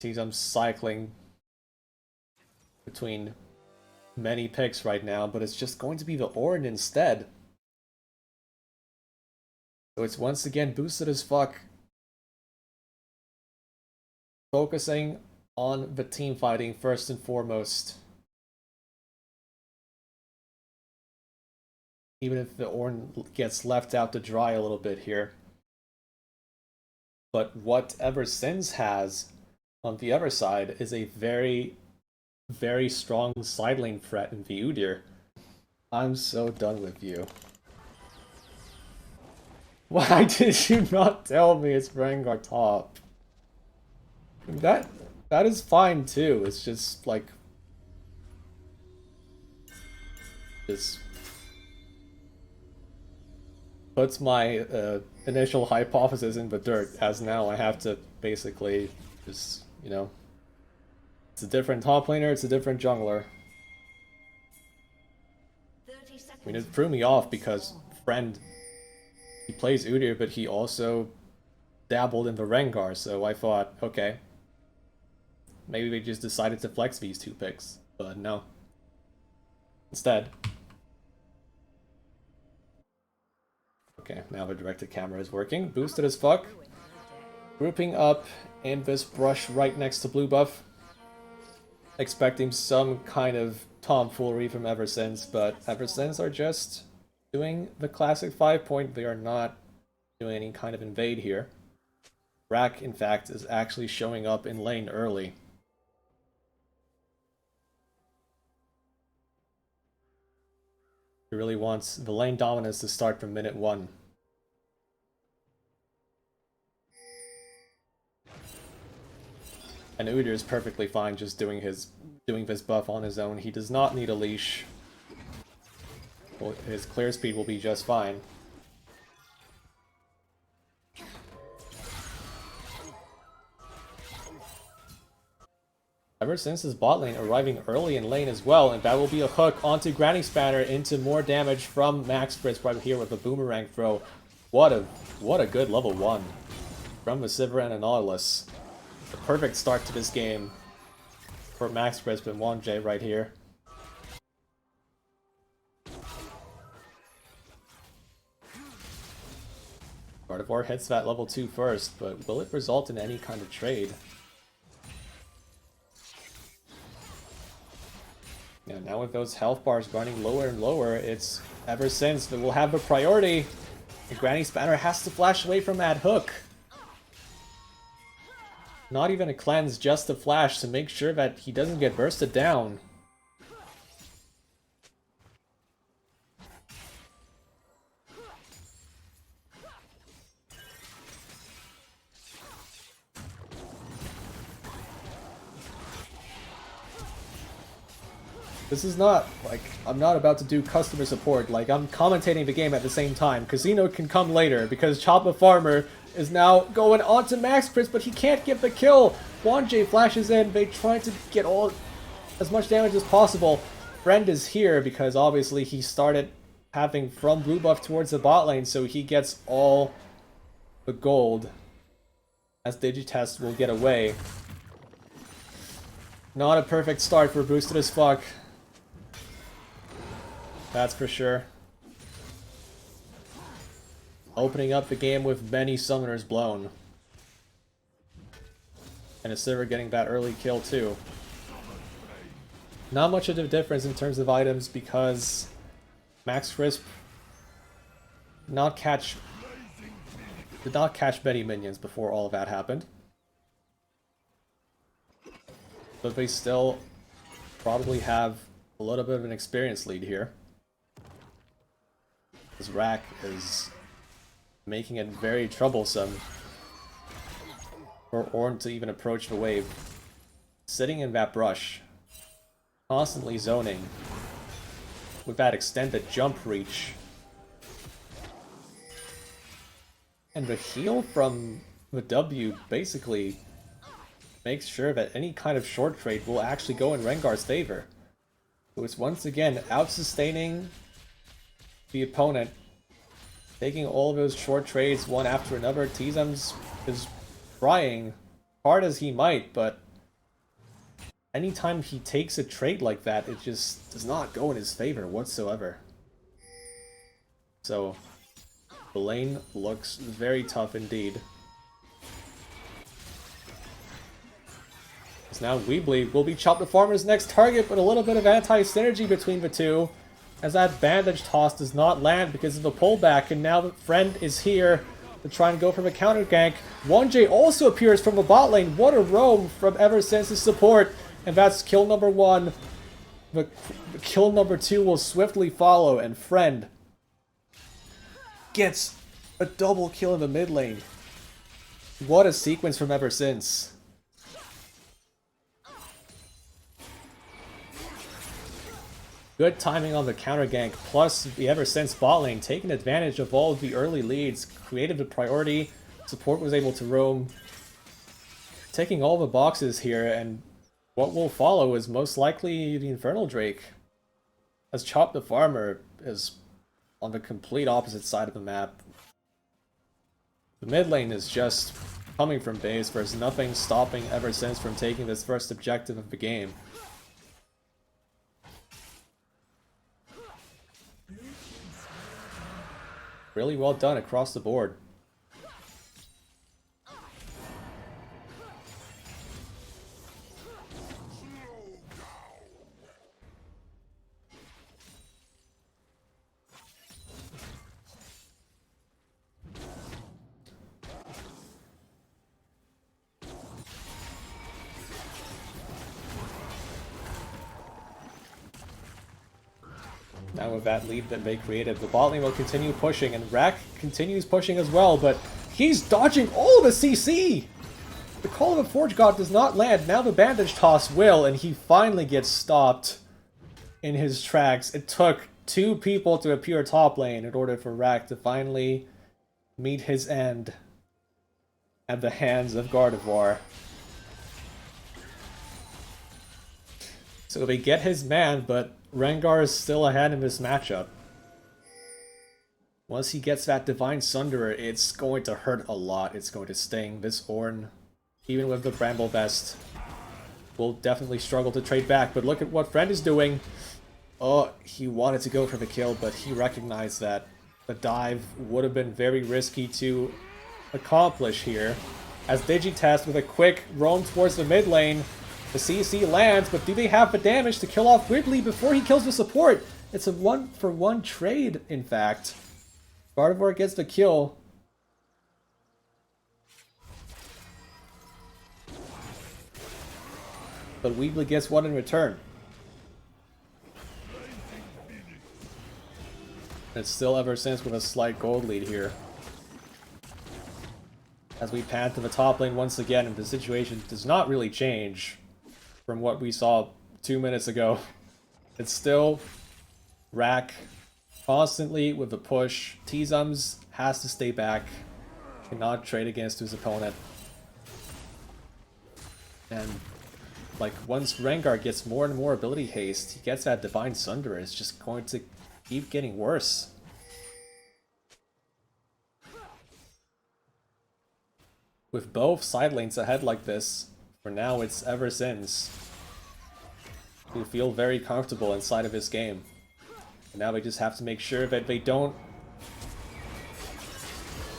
Seems I'm cycling between many picks right now, but it's just going to be the Ornn instead. So it's once again boosted as fuck. Focusing on the team fighting first and foremost. Even if the Ornn gets left out to dry a little bit here. But what Eversense has on the other side is a very, very strong side lane threat in the Udyr. I'm so done with you. Why did you not tell me it's Rengar top? That is fine too. It's just like just puts my initial hypothesis in the dirt, as now I have to basically just, you know, it's a different top laner, it's a different jungler. I mean, it threw me off because Friend, he plays Udyr, but he also dabbled in the Rengar, so I thought, okay, maybe they just decided to flex these two picks, but no. Instead. Okay, now the directed camera is working. Boosted as fuck. Grouping up in this brush right next to blue buff. Expecting some kind of tomfoolery from Eversense, but Eversense are just doing the classic 5-point. They are not doing any kind of invade here. Rack, in fact, is actually showing up in lane early. He really wants the lane dominance to start from minute 1. And Udyr is perfectly fine just doing this buff on his own. He does not need a leash. Well, his clear speed will be just fine. Eversense his bot lane arriving early in lane as well, and that will be a hook onto Granny Spanner into more damage from Max Fritz right here with a boomerang throw. What a good level 1 from the Sivir and a Nautilus. The perfect start to this game for Max Fritz and 1J right here. Gardevoir hits that level 2 first, but will it result in any kind of trade? Yeah, now with those health bars running lower and lower, it's Eversense that will have the priority. And Granny Spanner has to flash away from that hook. Not even a cleanse, just a flash to make sure that he doesn't get bursted down. This is not, like, I'm not about to do customer support, like, I'm commentating the game at the same time. Casino can come later, because Choppa Farmer is now going on to Max Fritz, but he can't get the kill! 1J flashes in, they try to get as much damage as possible. Friend is here, because obviously he started having from blue buff towards the bot lane, so he gets all the gold, as Digitest will get away. Not a perfect start for Boosted as fuck. That's for sure. Opening up the game with many summoners blown. And a Sivir getting that early kill too. Not much of a difference in terms of items because Max Crisp did not catch many minions before all of that happened. But they still probably have a little bit of an experience lead here. This Rack is making it very troublesome for Ornn to even approach the wave. Sitting in that brush, constantly zoning, with that extended jump reach. And the heal from the W basically makes sure that any kind of short trade will actually go in Rengar's favor. So it's once again out-sustaining the opponent, taking all of those short trades one after another. Tizam's is trying hard as he might, but anytime he takes a trade like that, it just does not go in his favor whatsoever. So, the lane looks very tough indeed. As now Weebly will be Chop the Farmer's next target, but a little bit of anti-synergy between the two, as that bandage toss does not land because of the pullback, and now the friend is here to try and go for a counter gank. 1J also appears from the bot lane. What a roam from ever since his support, and that's kill number 1. The kill number 2 will swiftly follow, and friend gets a double kill in the mid lane. What a sequence from ever since. Good timing on the counter gank, plus the ever since bot lane taking advantage of all of the early leads, created the priority, support was able to roam, taking all the boxes here, and what will follow is most likely the Infernal Drake, as Chop the Farmer is on the complete opposite side of the map. The mid lane is just coming from base, there's nothing stopping ever since from taking this first objective of the game. Really well done across the board. Now with that lead that they created, the bot lane will continue pushing, and Rack continues pushing as well, but he's dodging all of the CC! The Call of the Forge God does not land, now the bandage toss will, and he finally gets stopped in his tracks. It took 2 people to appear top lane in order for Rack to finally meet his end at the hands of Gardevoir. So they get his man, but Rengar is still ahead in this matchup. Once he gets that Divine Sunderer, it's going to hurt a lot. It's going to sting. This Ornn, even with the Bramble Vest, will definitely struggle to trade back. But look at what Friend is doing. Oh, he wanted to go for the kill, but he recognized that the dive would have been very risky to accomplish here. As Digitest with a quick roam towards the mid lane. The CC lands, but do they have the damage to kill off Wiggly before he kills the support? It's a 1-for-1 trade, in fact. Gardevoir gets the kill. But Weebly gets one in return. It's still ever since with a slight gold lead here. As we pan to the top lane once again, and the situation does not really change from what we saw 2 minutes ago. It's still Rack constantly with the push. T-Zums has to stay back, cannot trade against his opponent. And like once Rengar gets more and more ability haste, he gets that Divine Sunderer, it's just going to keep getting worse. With both side lanes ahead like this, for now, it's ever since who feel very comfortable inside of his game. And now they just have to make sure that they don't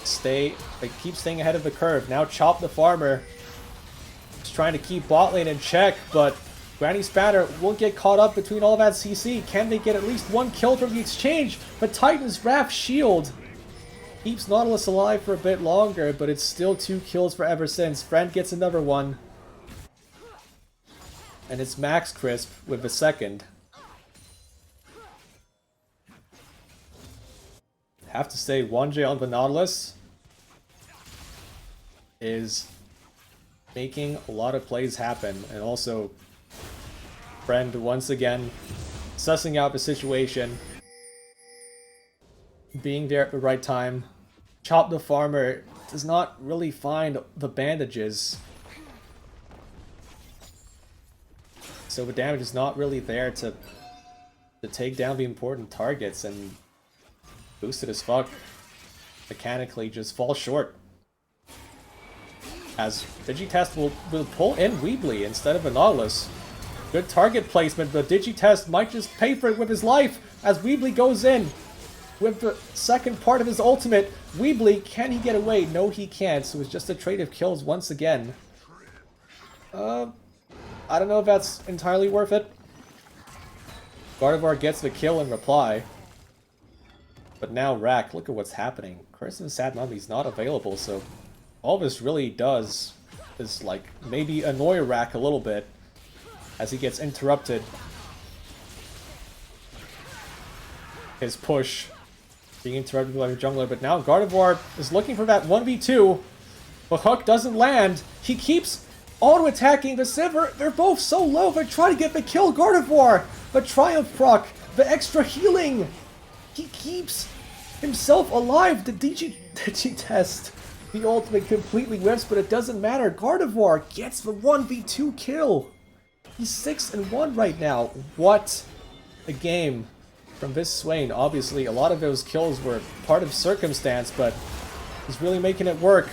keep staying ahead of the curve. Now Chop the Farmer is trying to keep bot lane in check, but Granny Spanner will get caught up between all that CC. Can they get at least 1 kill from the exchange? But Titan's Wrath Shield keeps Nautilus alive for a bit longer, but it's still 2 kills for ever since. Friend gets another one. And it's Max Crisp with the second. Have to say, 1J on the Nautilus is making a lot of plays happen. And also, Friend once again sussing out the situation. Being there at the right time. Chop the Farmer does not really find the bandages. So the damage is not really there to take down the important targets, and boosted as fuck mechanically just falls short. As Digitest will pull in Weebly instead of a Nautilus. Good target placement, but Digitest might just pay for it with his life as Weebly goes in with the second part of his ultimate. Weebly, can he get away? No, he can't, so it's just a trade of kills once again. I don't know if that's entirely worth it. Gardevoir gets the kill in reply. But now Rack, look at what's happening. Crimson Sadmumby's not available, so all this really does is like maybe annoy Rack a little bit as he gets interrupted. His push being interrupted by the jungler, but now Gardevoir is looking for that 1v2. The hook doesn't land. He keeps auto-attacking the Sivir. They're both so low, they're trying to get the kill. Gardevoir, the Triumph proc, the extra healing. He keeps himself alive. The Digitest, the ultimate completely whiffs, but it doesn't matter. Gardevoir gets the 1v2 kill. He's 6-1 right now. What a game from this Swain. Obviously, a lot of those kills were part of circumstance, but he's really making it work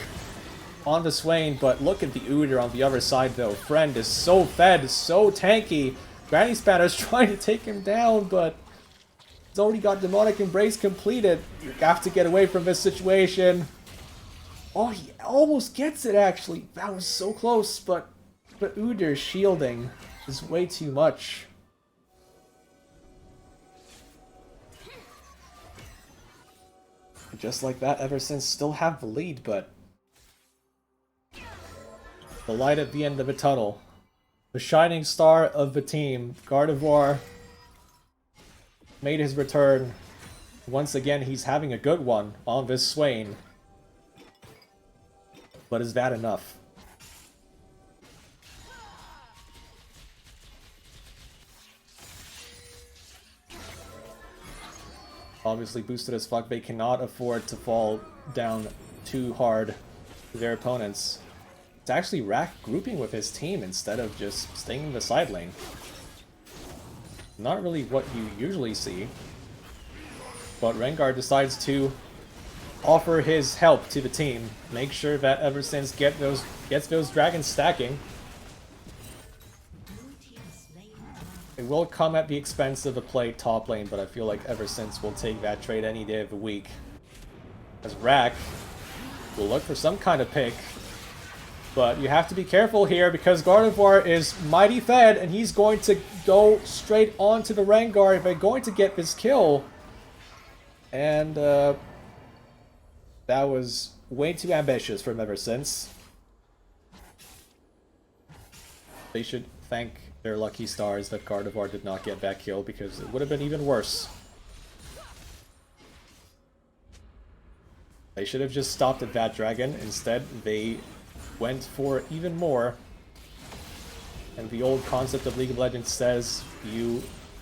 on the Swain. But look at the Udyr on the other side, though. Friend is so fed, so tanky. Granny Spatter's trying to take him down, but he's already got Demonic Embrace completed. You have to get away from this situation. Oh, he almost gets it, actually. That was so close, but Udyr shielding is way too much. Just like that, Ever Since still have the lead, but the light at the end of the tunnel. The shining star of the team, Gardevoir, made his return. Once again, he's having a good one on this Swain. But is that enough? Obviously boosted as fuck, they cannot afford to fall down too hard to their opponents. It's actually Rack grouping with his team instead of just staying in the side lane. Not really what you usually see. But Rengar decides to offer his help to the team. Make sure that Ever Since gets those dragons stacking. It will come at the expense of the play top lane, but I feel like Ever Since will take that trade any day of the week. As Rack will look for some kind of pick. But you have to be careful here because Gardevoir is mighty fed and he's going to go straight onto the Rengar if they're going to get this kill. And that was way too ambitious from Ever Since. They should thank their lucky stars that Gardevoir did not get that kill because it would have been even worse. They should have just stopped at that dragon. Instead, they went for even more. And the old concept of League of Legends says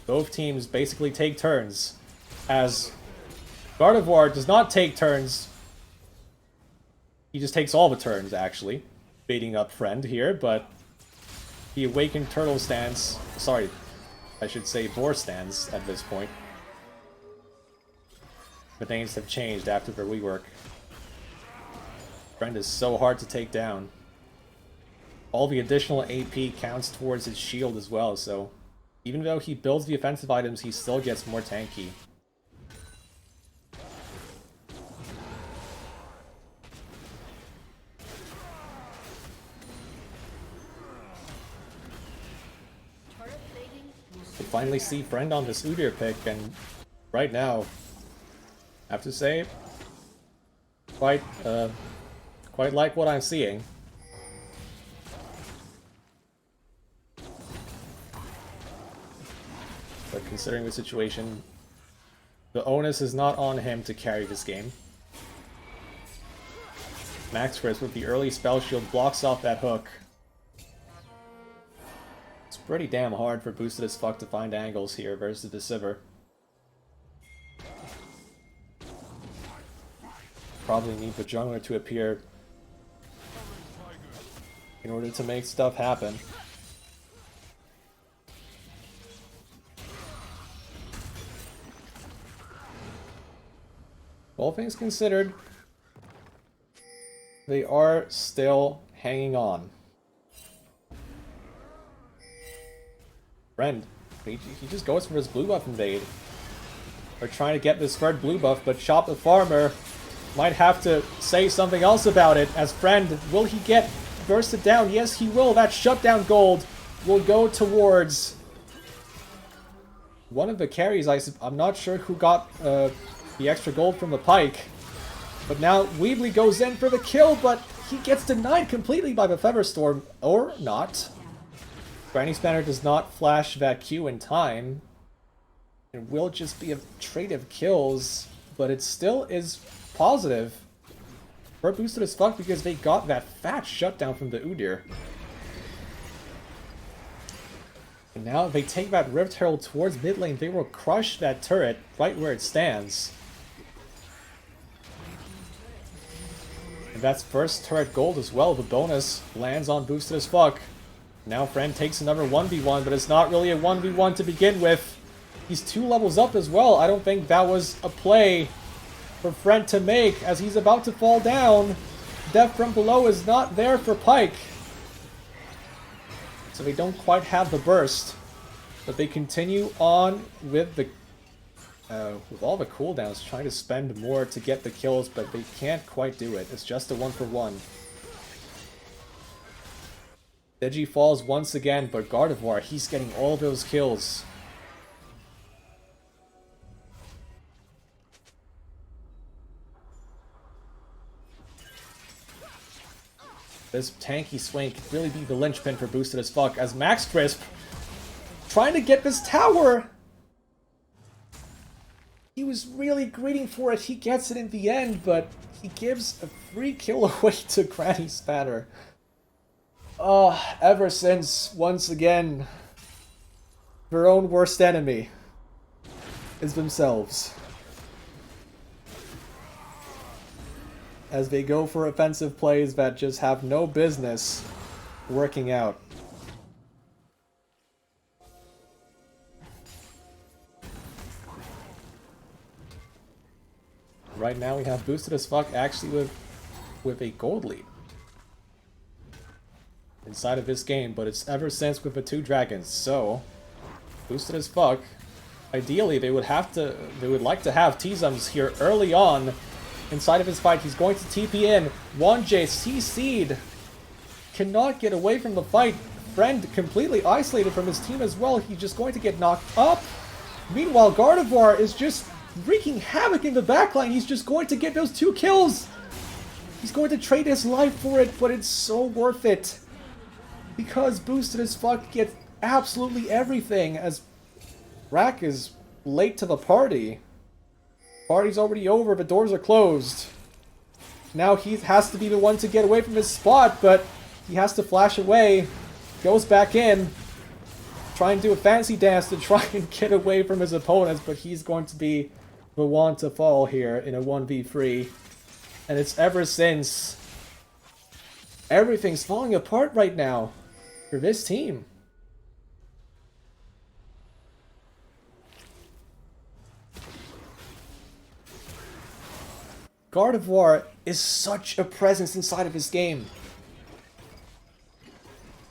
both teams basically take turns. As Gardevoir does not take turns. He just takes all the turns, actually. Baiting up Friend here, but the Awakened Turtle stance... Sorry, I should say Boar stance at this point. The names have changed after the rework. Friend is so hard to take down. All the additional AP counts towards his shield as well, so even though he builds the offensive items, he still gets more tanky. We finally see Friend on this Udyr pick, and right now, I have to say, quite like what I'm seeing. But considering the situation, the onus is not on him to carry this game. Max Chris with the early spell shield blocks off that hook. It's pretty damn hard for Boosted as fuck to find angles here versus the Sivir. Probably need the jungler to appear in order to make stuff happen. All things considered, they are still hanging on. Friend, he just goes for his blue buff invade. We're trying to get this third blue buff, but Chop the Farmer might have to say something else about it. As Friend, will he get bursted down? Yes, he will. That shutdown gold will go towards one of the carries. I'm not sure who got the extra gold from the Pike. But now Weebly goes in for the kill, but he gets denied completely by the Feather Storm. Or not. Granny Spanner does not flash that Q in time. It will just be a trade of kills, but it still is positive. We're boosted as fuck because they got that fat shutdown from the Udyr. And now they take that Rift Herald towards mid lane. They will crush that turret right where it stands. And that's first turret gold as well. The bonus lands on boosted as fuck. Now Friend takes another 1v1, but it's not really a 1v1 to begin with. He's 2 levels up as well. I don't think that was a play for Friend to make, as he's about to fall down. Death from below is not there for Pike. So they don't quite have the burst. But they continue on with the with all the cooldowns, trying to spend more to get the kills, but they can't quite do it. It's just a 1-for-1. Digi falls once again, but Gardevoir, he's getting all those kills. This tanky swing could really be the linchpin for boosted as fuck, as Max Crisp trying to get this tower. He was really greeting for it. He gets it in the end, but he gives a free kill away to Granny Spanner. Ever since, once again, their own worst enemy is themselves. As they go for offensive plays that just have no business working out. Right now we have boosted as fuck actually with a gold lead inside of this game, but it's ever since with the 2 dragons. So boosted as fuck. Ideally they would like to have T-Zums here early on inside of his fight. He's going to TP in. Wonjay CC'd. Cannot get away from the fight. Friend completely isolated from his team as well. He's just going to get knocked up. Meanwhile, Gardevoir is just wreaking havoc in the backline. He's just going to get those 2 kills. He's going to trade his life for it, but it's so worth it. Because boosted as fuck gets absolutely everything, as Rack is late to the party. Party's already over, the doors are closed. Now he has to be the one to get away from his spot, but he has to flash away. Goes back in. Try and do a fancy dance to try and get away from his opponents, but he's going to be the one to fall here in a 1v3. And it's ever since. Everything's falling apart right now for this team. Gardevoir is such a presence inside of his game.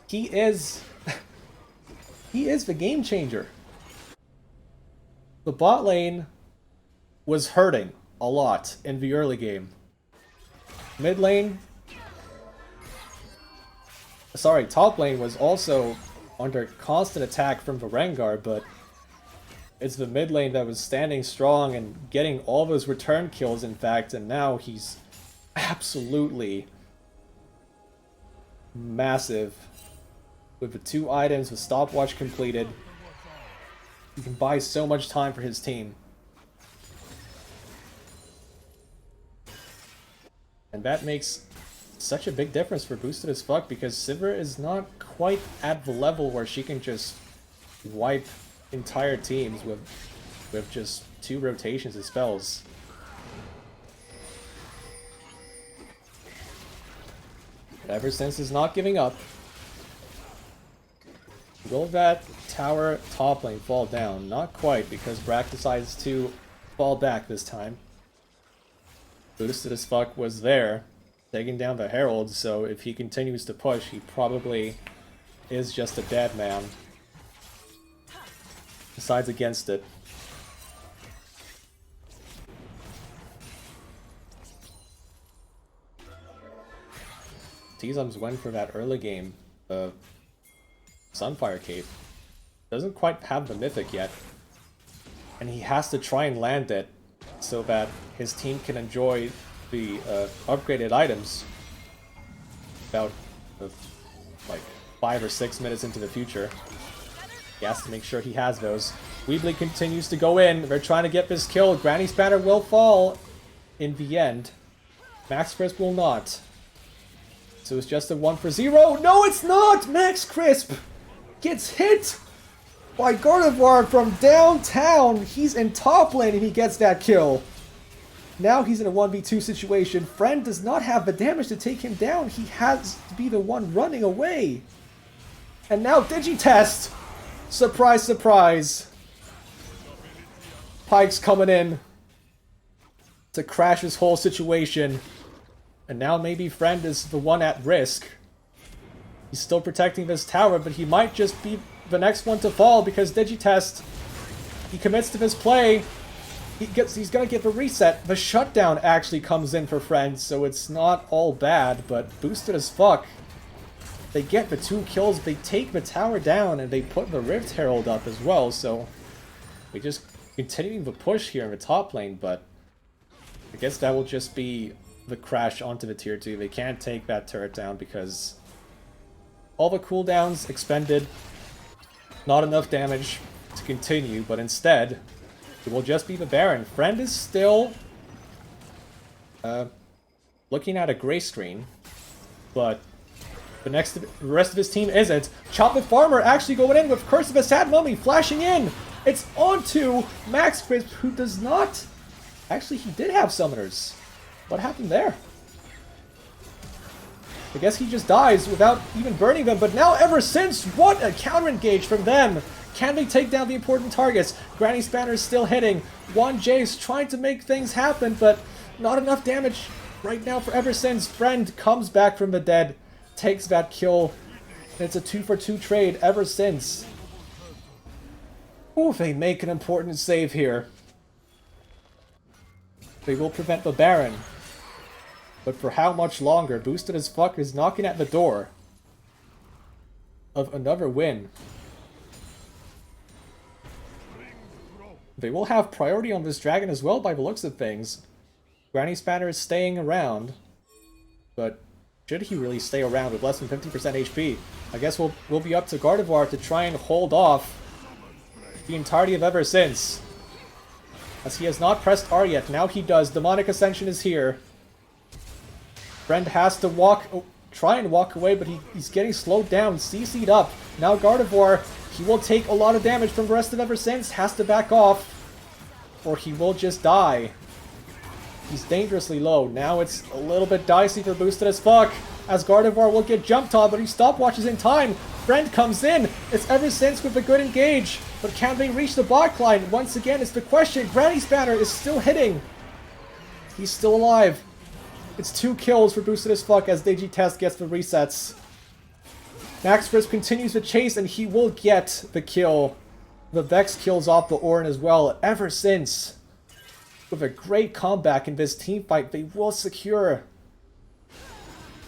He is the game changer. The bot lane was hurting a lot in the early game. Mid lane, top lane was also under constant attack from the Rengar, but it's the mid lane that was standing strong and getting all those return kills, in fact, and now he's absolutely massive. With the 2 items, with stopwatch completed, he can buy so much time for his team. And that makes such a big difference for boosted as fuck, because Sivir is not quite at the level where she can just wipe entire teams with just 2 rotations of spells. Ever since is not giving up. Will that tower top lane fall down? Not quite, because Brack decides to fall back this time. Boosted as fuck was there, taking down the Herald, so if he continues to push, he probably is just a dead man. decides against it. T-Zums went for that early game Sunfire Cape. Doesn't quite have the Mythic yet. And he has to try and land it so that his team can enjoy the upgraded items about like 5 or 6 minutes into the future. He has to make sure he has those. Weebly continues to go in. They're trying to get this kill. Granny's banner will fall in the end. Max Crisp will not. So it's just a 1-for-0. No, it's not! Max Crisp gets hit by Gardevoir from downtown. He's in top lane and he gets that kill. Now he's in a 1v2 situation. Friend does not have the damage to take him down. He has to be the one running away. And now Digitest. Surprise, surprise. Pike's coming in to crash this whole situation. And now maybe Friend is the one at risk. He's still protecting this tower, but he might just be the next one to fall because Digitest, he commits to this play. He's gonna get the reset. The shutdown actually comes in for Friend, so it's not all bad, but boosted as fuck. They get the 2 kills, they take the tower down, and they put the Rift Herald up as well, so we just continuing the push here in the top lane, but I guess that will just be the crash onto the tier 2. They can't take that turret down because all the cooldowns expended, not enough damage to continue, but instead it will just be the Baron. Friend is still looking at a gray screen, but the rest of his team isn't. Chop the Farmer actually going in with Curse of a Sad Mummy flashing in. It's onto Max Crisp, who does not... Actually, he did have summoners. What happened there? I guess he just dies without even burning them, but now Ever Since, what a counter engage from them! Can they take down the important targets? Granny Spanner is still hitting. Juan Jace trying to make things happen, but not enough damage right now for Ever Since. Friend comes back from the dead, takes that kill, and it's a 2-for-2 trade. Ever Since. Ooh, they make an important save here. They will prevent the Baron. But for how much longer? Boosted as fuck is knocking at the door of another win. They will have priority on this dragon as well by the looks of things. Granny Spanner is staying around, but should he really stay around with less than 50% HP? I guess we'll be up to Gardevoir to try and hold off the entirety of Ever Since. As he has not pressed R yet, now he does. Demonic Ascension is here. Friend has to try and walk away, but he's getting slowed down, CC'd up. Now Gardevoir, he will take a lot of damage from the rest of Ever Since, has to back off, or he will just die. He's dangerously low. Now it's a little bit dicey for Boosted as fuck, as Gardevoir will get jumped on, but he stopwatches in time. Friend comes in. It's Ever Since with a good engage, but can they reach the bot line? Once again, it's the question. Granny's banner is still hitting. He's still alive. It's 2 kills for Boosted as fuck as Digitest gets the resets. Max Crisp continues the chase, and he will get the kill. The Vex kills off the Orin as well. Ever Since, with a great comeback in this team fight, they will secure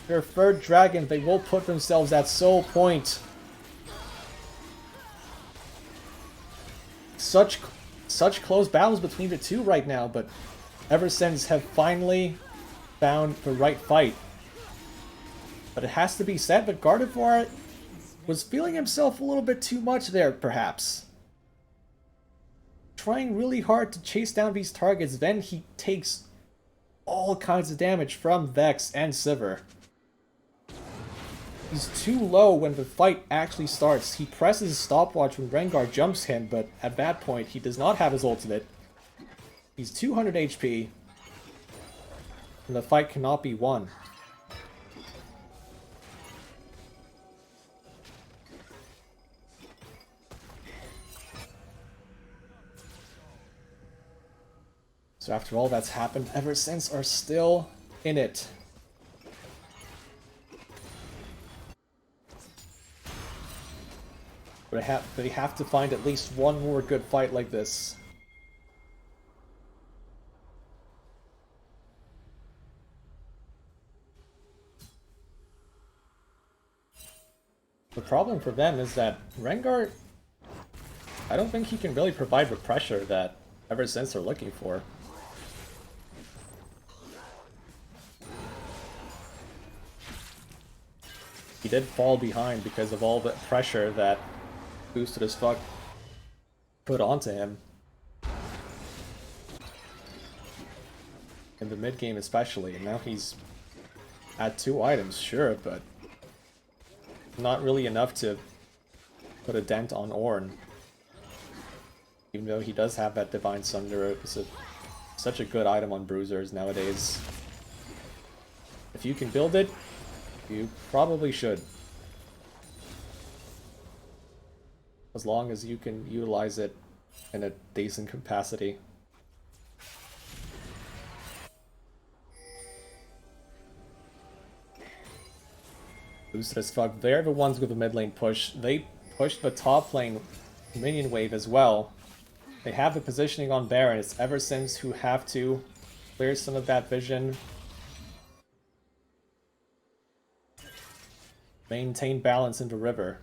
their 3rd dragon. They will put themselves at Soul Point. Such close battles between the two right now, but Ever Since have finally found the right fight. But it has to be said that Gardevoir was feeling himself a little bit too much there, perhaps. Trying really hard to chase down these targets, then he takes all kinds of damage from Vex and Sivir. He's too low when the fight actually starts. He presses stopwatch when Rengar jumps him, but at that point he does not have his ultimate. He's 200 HP. And the fight cannot be won. So after all that's happened, Ever Since are still in it. But they have to find at least one more good fight like this. The problem for them is that Rengar, I don't think he can really provide the pressure that Ever Since are looking for. He did fall behind because of all the pressure that Boosted as Fuck put onto him. In the mid game especially, and now he's at 2 items, sure, but not really enough to put a dent on Ornn. Even though he does have that Divine Sunder, it's such a good item on Bruisers nowadays. If you can build it, you probably should. As long as you can utilize it in a decent capacity. Boosted as Fuck, they're the ones with the mid lane push. They pushed the top lane minion wave as well. They have the positioning on Baron. It's Ever Since who have to clear some of that vision. Maintain balance in the river.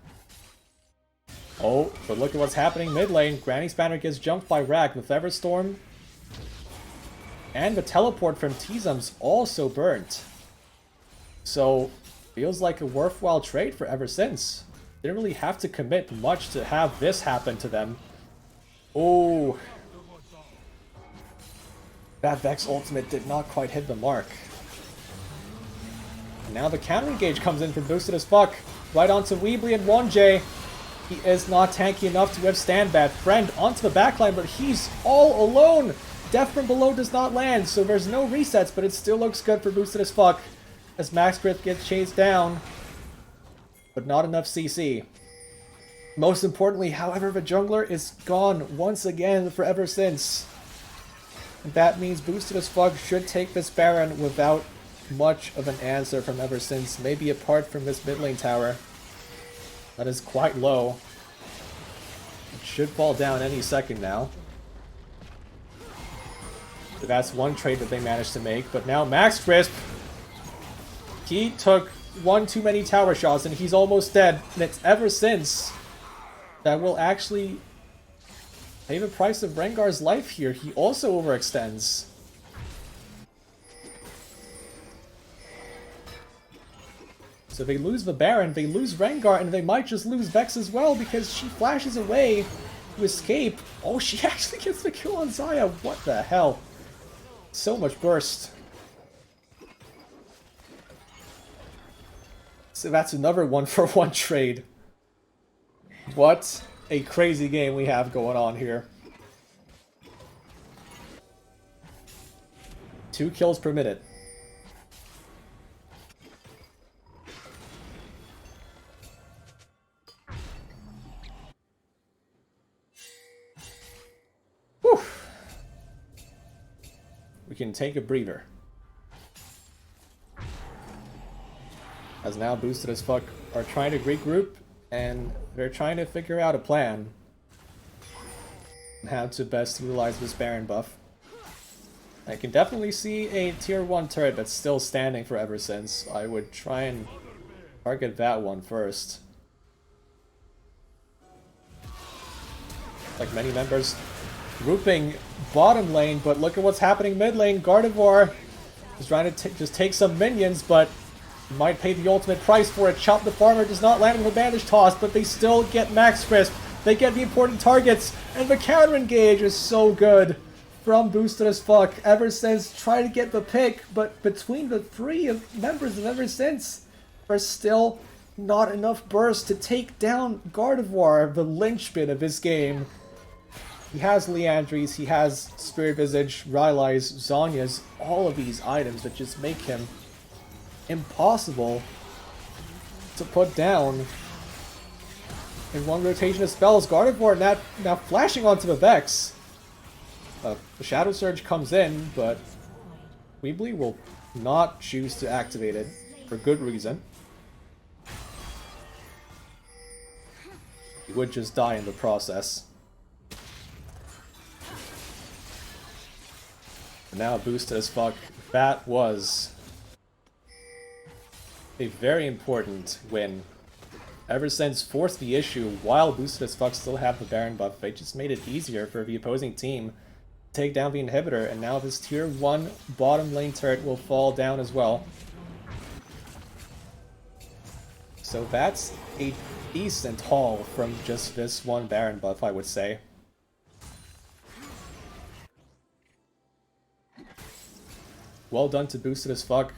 Oh, but look at what's happening mid lane. Granny's Banner gets jumped by Rag with Everstorm. And the teleport from Tizum's also burnt. So, feels like a worthwhile trade for Ever Since. Didn't really have to commit much to have this happen to them. Oh. That Vex ultimate did not quite hit the mark. Now the counter engage comes in from Boosted as Fuck. Right onto Weebly and 1J. He is not tanky enough to withstand that. Friend onto the backline, but he's all alone. Death from below does not land, so there's no resets, but it still looks good for Boosted as Fuck. As Max Grip gets chased down. But not enough CC. Most importantly, however, the jungler is gone once again for Ever Since. And that means Boosted as Fuck should take this Baron without much of an answer from Ever Since, maybe apart from this mid lane tower. That is quite low. It should fall down any second now. So that's one trade that they managed to make, but now Max Crisp, he took one too many tower shots and he's almost dead, and it's Ever Since that will actually pay the price of Rengar's life here. He also overextends. So they lose the Baron, they lose Rengar, and they might just lose Vex as well because she flashes away to escape. Oh, she actually gets the kill on Xayah. What the hell? So much burst. So that's another 1-for-1 trade. What a crazy game we have going on here. 2 kills per minute. Whew. We can take a breather. As now Boosted as Fuck are trying to regroup, and they're trying to figure out a plan on how to best utilize this Baron buff. I can definitely see a tier 1 turret that's still standing for Ever Since. I would try and target that one first. Like many members grouping bottom lane, but look at what's happening mid lane. Gardevoir is trying to just take some minions, but might pay the ultimate price for it. Chop the Farmer does not land with a bandage toss, but they still get Max Crisp. They get the important targets, and the counter engage is so good from Boosted as Fuck. Ever Since try to get the pick, but between the 3 members of Ever Since, there's still not enough burst to take down Gardevoir, the linchpin of this game. He has Leandries, he has Spirit Visage, Rylai's, Zhonya's, all of these items that just make him impossible to put down in one rotation of spells. Gardevoir now flashing onto the Vex. The Shadow Surge comes in, but Weebly will not choose to activate it for good reason. He would just die in the process. And now boosted as fuck. That was a very important win. Ever since forced the issue while boosted as fuck still have the Baron buff, they just made it easier for the opposing team to take down the inhibitor, and now this tier 1 bottom lane turret will fall down as well. So that's a decent haul from just this one Baron buff, I would say. Well done to boosted as fuck.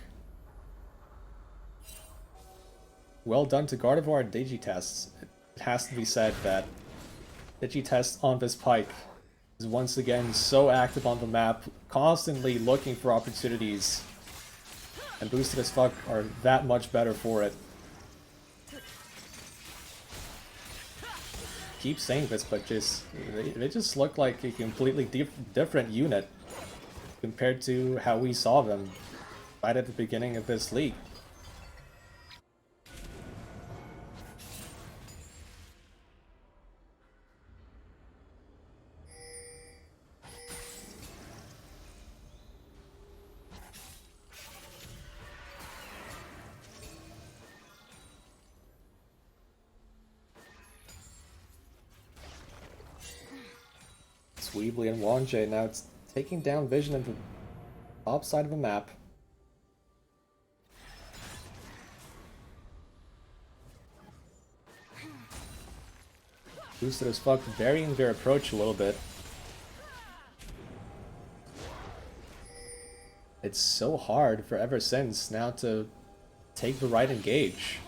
Well done to Gardevoir and Digitests. It has to be said that Digitest on this Pyke is once again so active on the map, constantly looking for opportunities, and boosted as fuck are that much better for it. Keep saying this, but they just look like a completely different unit compared to how we saw them right at the beginning of this league. Weebly and Wonjay, now it's taking down vision of the top side of the map. Boosted as fuck, varying their approach a little bit. It's so hard for Ever Since now to take the right engage.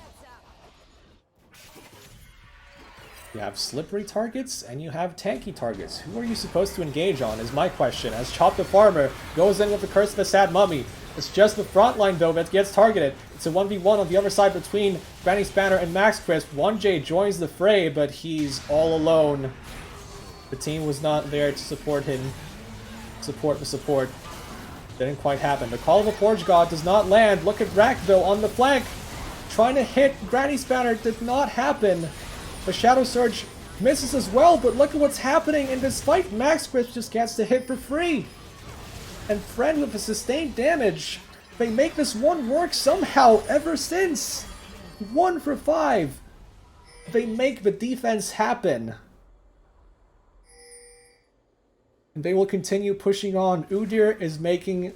You have slippery targets, and you have tanky targets. Who are you supposed to engage on, is my question, as Chop the Farmer goes in with the Curse of the Sad Mummy. It's just the front line, though, that gets targeted. It's a 1v1 on the other side between Granny Spanner and Max Crisp. 1J joins the fray, but he's all alone. The team was not there to support him. Support the support. Didn't quite happen. The Call of the Forge God does not land. Look at Rack, though, on the flank. Trying to hit Granny Spanner did not happen. The Shadow Surge misses as well, but look at what's happening in this fight. Max Crisp just gets to hit for free. And Friend with the sustained damage. They make this one work somehow. Ever Since 1 for 5. They make the defense happen. And they will continue pushing on. Udyr is making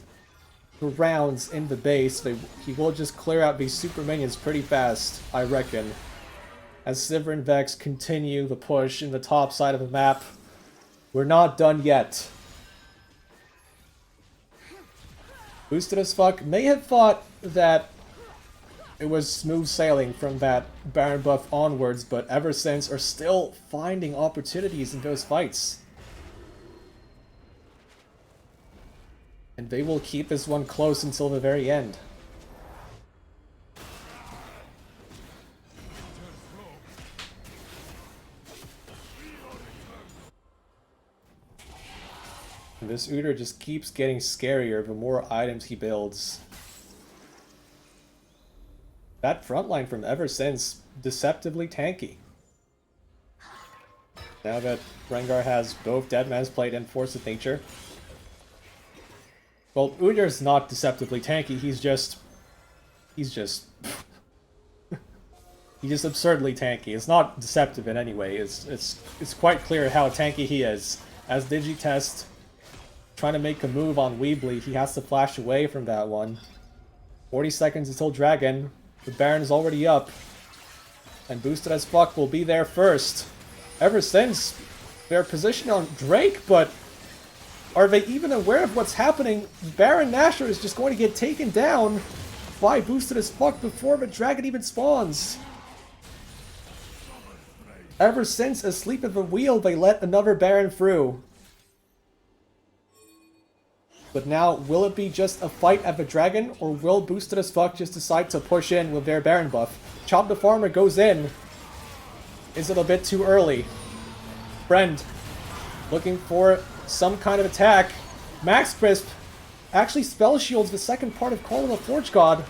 the rounds in the base. He will just clear out these super minions pretty fast, I reckon. As Sivir and Vex continue the push in the top side of the map. We're not done yet. Boosted as fuck may have thought that it was smooth sailing from that Baron buff onwards, but Ever Since are still finding opportunities in those fights. And they will keep this one close until the very end. And this Udyr just keeps getting scarier the more items he builds. That frontline from Ever Since, deceptively tanky. Now that Rengar has both Deadman's Plate and Force of Nature. Well, Udyr's not deceptively tanky, he's just he's just absurdly tanky. It's not deceptive in any way. It's quite clear how tanky he is. As Digitest trying to make a move on Weebly, he has to flash away from that one. 40 seconds until Dragon. The Baron is already up. And Boosted as fuck will be there first. Ever Since, they're positioned on Drake, but are they even aware of what's happening? Baron Nashor is just going to get taken down by Boosted as fuck before the Dragon even spawns. Ever Since, asleep at the wheel, they let another Baron through. But now, will it be just a fight at the Dragon, or will Boosted as fuck just decide to push in with their Baron buff? Chop the Farmer goes in. Is it a bit too early? Friend, looking for some kind of attack. Max Crisp actually spell shields the second part of Call of the Forge God.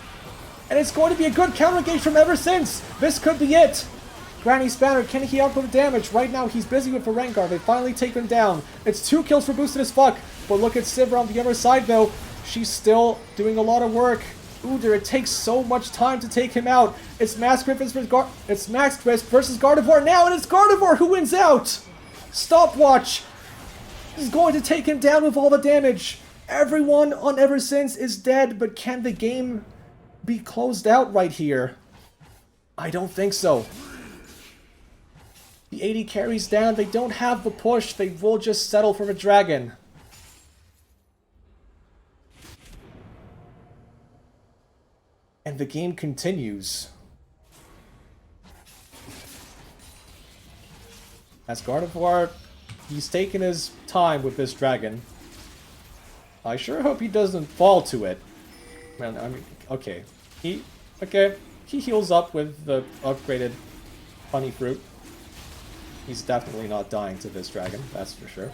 And it's going to be a good counter engage from Ever Since. This could be it. Granny Spanner, can he output the damage? Right now, he's busy with Rengar. They finally take him down. It's 2 kills for Boosted as fuck. But look at Sivir on the other side, though. She's still doing a lot of work. Udyr, it takes so much time to take him out. It's Max Griff versus Gardevoir now, and it's Gardevoir who wins out! Stopwatch! He's going to take him down with all the damage. Everyone on Ever Since is dead, but can the game be closed out right here? I don't think so. The 80 carries down, they don't have the push, they will just settle for a dragon. And the game continues. As Gardevoir, he's taking his time with this dragon. I sure hope he doesn't fall to it. Man, I mean, okay. He heals up with the upgraded honey fruit. He's definitely not dying to this dragon, that's for sure.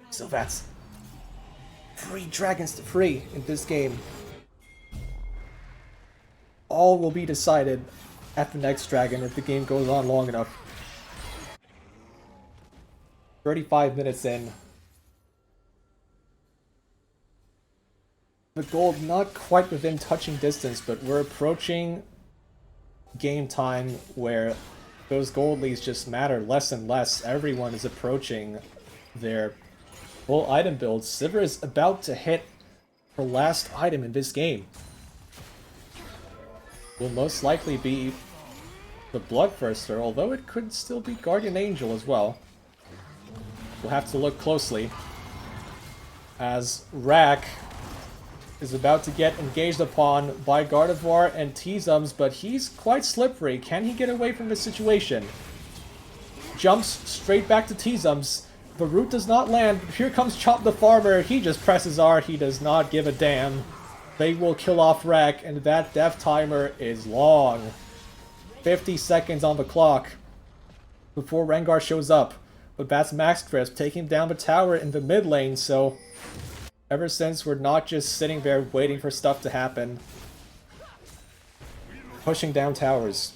So that's 3 dragons to free in this game. All will be decided at the next dragon if the game goes on long enough. 35 minutes in. The gold not quite within touching distance, but we're approaching game time where those gold leads just matter less and less. Everyone is approaching their full item build. Sivir is about to hit her last item in this game. Will most likely be the Bloodthirster, although it could still be Guardian Angel as well. We'll have to look closely. As Rack is about to get engaged upon by Gardevoir and T-Zums, but he's quite slippery. Can he get away from this situation? Jumps straight back to T-Zums. The root does not land. Here comes Chop the Farmer. He just presses R. He does not give a damn. They will kill off Rack, and that death timer is long. 50 seconds on the clock before Rengar shows up. But that's Max Crisp taking down the tower in the mid lane, so ever since we're not just sitting there waiting for stuff to happen. Pushing down towers.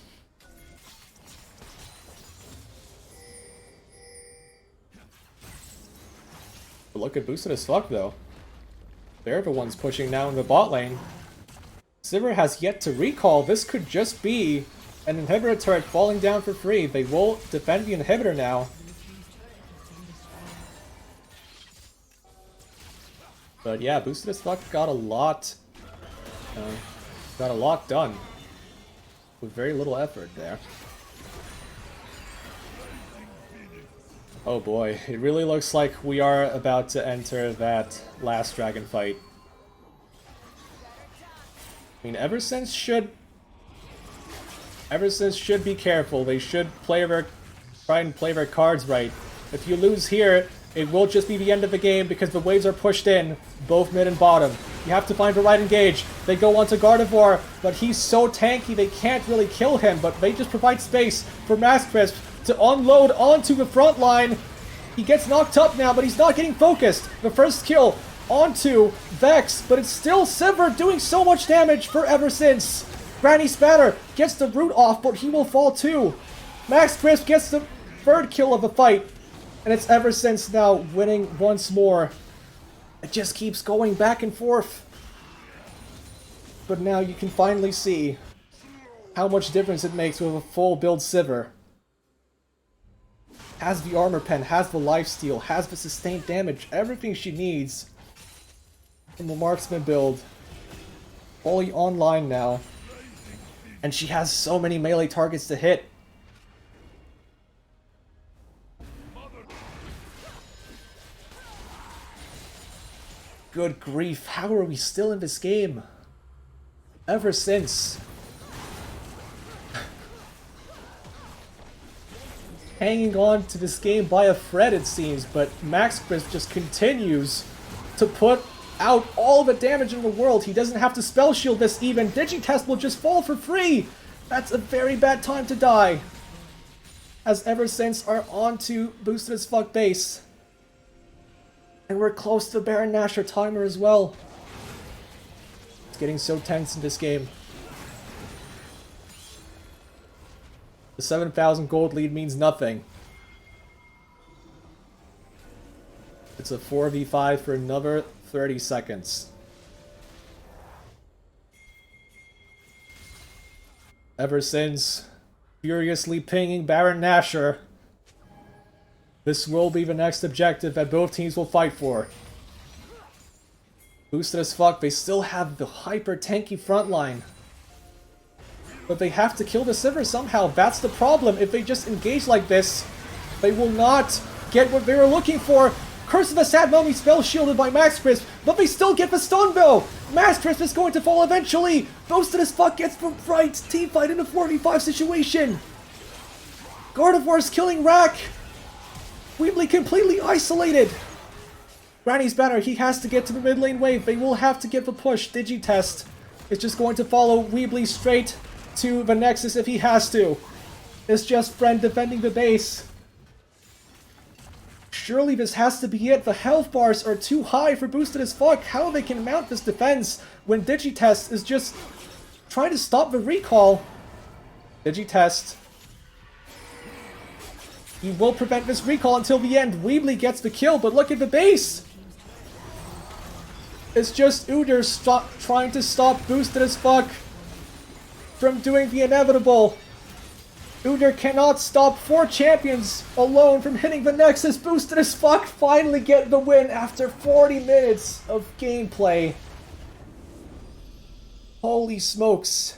But look at Boosted as fuck though. They're the ones pushing now in the bot lane. Sivir has yet to recall. This could just be an inhibitor turret falling down for free. They will defend the inhibitor now. But yeah, Boosted as fuck got a lot done with very little effort there. Oh boy, it really looks like we are about to enter that last dragon fight. I mean, Ever Since should be careful. They should try and play their cards right. If you lose here, it will just be the end of the game because the waves are pushed in, both mid and bottom. You have to find the right engage. They go onto Gardevoir, but he's so tanky they can't really kill him, but they just provide space for Max Crisp to unload onto the front line. He gets knocked up now, but he's not getting focused. The first kill onto Vex, but it's still Sivir doing so much damage for Ever Since. Granny Spanner gets the root off, but he will fall too. Max Crisp gets the 3rd kill of the fight, and it's Ever Since now winning once more. It just keeps going back and forth. But now you can finally see how much difference it makes with a full build Sivir. Has the armor pen, has the lifesteal, has the sustained damage, everything she needs in the marksman build. Fully online now. And she has so many melee targets to hit. Good grief, how are we still in this game? Ever Since. Hanging on to this game by a thread, it seems, but Max Crisp just continues to put out all the damage in the world. He doesn't have to spell shield this even. Digitest will just fall for free. That's a very bad time to die. As Ever Since are on to Boosted as fuck base. And we're close to the Baron Nashor timer as well. It's getting so tense in this game. The 7,000 gold lead means nothing. It's a 4v5 for another 30 seconds. Ever since furiously pinging Baron Nashor, this will be the next objective that both teams will fight for. Boosted as fuck, they still have the hyper tanky front line. But they have to kill the Sivir somehow. That's the problem. If they just engage like this, they will not get what they were looking for. Curse of the Sad Mummy spell shielded by Max Crisp, but they still get the stun though! Max Crisp is going to fall eventually! Boosted as fuck gets the right team fight in a 4v5 situation! Gardevoir's killing Rack! Weebly completely isolated! Granny's banner, he has to get to the mid lane wave. They will have to get the push. Digitest is just going to follow Weebly straight to the Nexus if he has to. It's just Friend defending the base. Surely this has to be it. The health bars are too high for Boosted as fuck. How they can mount this defense when Digitest is just trying to stop the recall. Digitest. He will prevent this recall until the end. Weebly gets the kill, but look at the base! It's just Udyr trying to stop Boosted as fuck from doing the inevitable. Udyr cannot stop 4 champions alone from hitting the Nexus. Boosted as fuck finally get the win after 40 minutes of gameplay. Holy smokes.